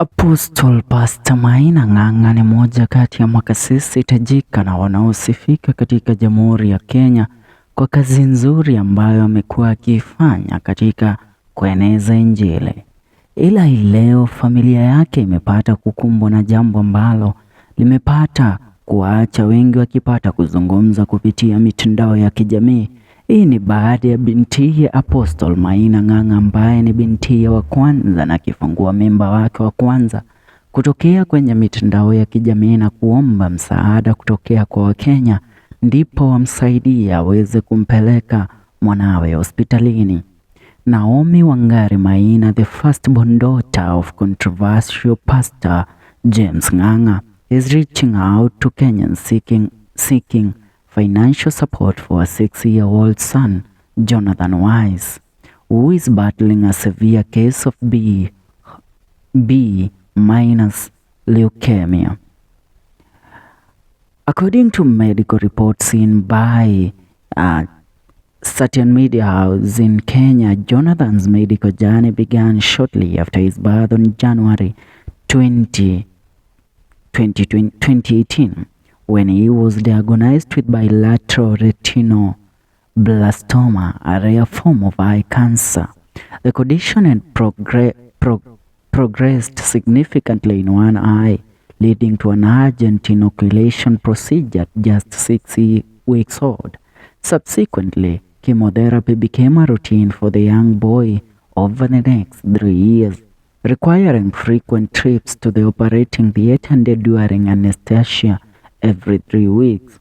Apostle Pastor Maina Nganga ni moja kati ya makasisi tajika na wanaosifika katika Jamhuri ya Kenya kwa kazi nzuri ambayo amekuwa akiifanya katika kueneza Injili. Ila leo familia yake imepata kukumbwa na jambo ambalo limepata kuwaacha wengi wakipata kuzungumza kupitia mitandao ya kijamii. Hii ni baada ya bintiye Apostle Maina Nganga ambaye ni bintiye wa kwanza na kifungua mimba wake wa kwanza kutokea kwenye mitandao ya kijamii na kuomba msaada kutokea kwa Wakenya ndipo wamsaidia aweze kumpeleka mwanawe hospitalini. Naomi Wangari Maina, the firstborn daughter of controversial pastor James Nganga, is reaching out to Kenyans seeking financial support for a 6-year-old son, Jonathan Wise, who is battling a severe case of B- leukemia. According to medical reports seen by certain media houses in Kenya, Jonathan's medical journey began shortly after his birth on January 2018. When he was diagnosed with bilateral retinoblastoma, a rare form of eye cancer. The condition had progressed significantly in one eye, leading to an urgent inoculation procedure at just 6 weeks old. Subsequently, chemotherapy became a routine for the young boy over the next 3 years, requiring frequent trips to the operating theater and enduring anesthesia every 3 weeks.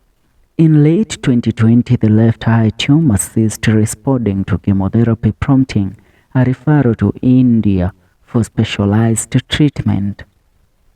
In late 2020, the left eye tumor ceased responding to chemotherapy, prompting a referral to India for specialized treatment.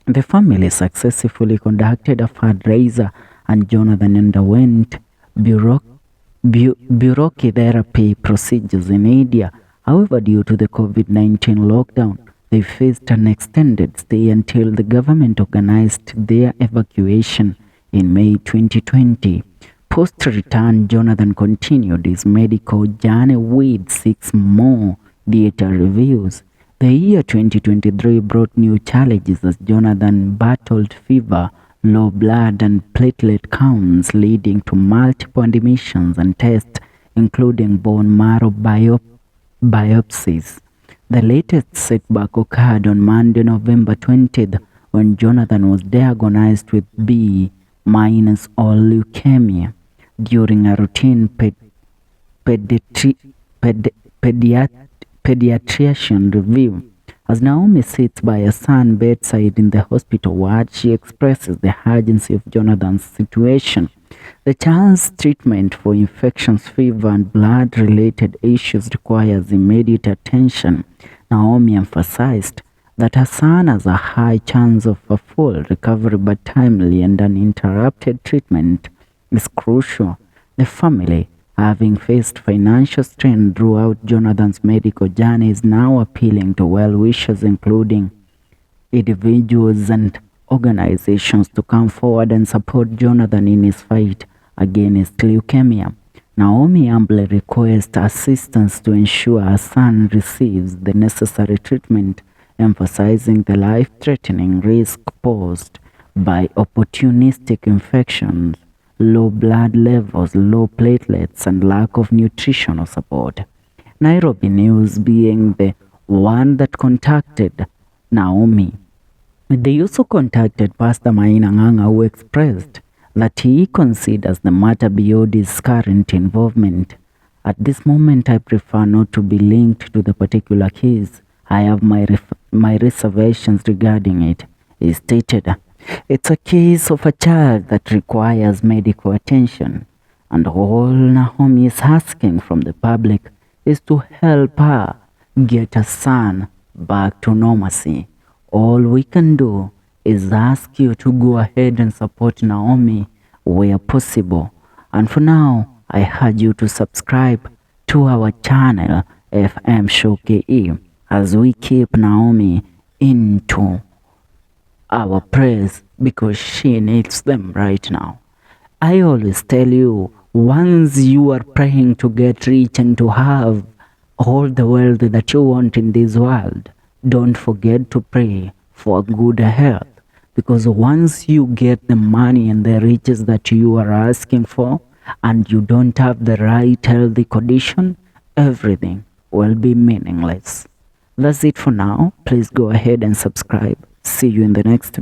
The family successfully conducted a fundraiser and Jonathan underwent brachytherapy procedures in India. However, due to the COVID-19 lockdown, they faced an extended stay until the government organized their evacuation in May 2020. Post-return, Jonathan continued his medical journey with 6 more theater reviews. The year 2023 brought new challenges as Jonathan battled fever, low blood and platelet counts, leading to multiple admissions and tests, including bone marrow biopsies. The latest setback occurred on Monday, November 20th, when Jonathan was diagnosed with B- or leukemia during a routine pediatrician review. As Naomi sits by her son's bedside in the hospital ward, she expresses the urgency of Jonathan's situation. The child's treatment for infections, fever, and blood-related issues requires immediate attention. Naomi emphasized that her son has a high chance of a full recovery, but timely and uninterrupted treatment is crucial. The family, having faced financial strain throughout Jonathan's medical journey, is now appealing to well-wishers, including individuals and organizations, to come forward and support Jonathan in his fight against leukemia. Naomi humbly requests assistance to ensure her son receives the necessary treatment, emphasizing the life-threatening risk posed by opportunistic infections, low blood levels, low platelets, and lack of nutritional support. Nairobi News being the one that contacted Naomi. They also contacted Pastor Maina Nganga, who expressed that he considers the matter beyond his current involvement. At this moment, I prefer not to be linked to the particular case. I have my reservations regarding it, he stated. It's a case of a child that requires medical attention, and all Naomi is asking from the public is to help her get her son back to normalcy. All we can do is ask you to go ahead and support Naomi where possible. And for now, I urge you to subscribe to our channel FM Show KE as we keep Naomi into our prayers because she needs them right now. I always tell you, once you are praying to get rich and to have all the wealth that you want in this world, don't forget to pray for good health. Because once you get the money and the riches that you are asking for, and you don't have the right healthy condition, everything will be meaningless. That's it for now. Please go ahead and subscribe. See you in the next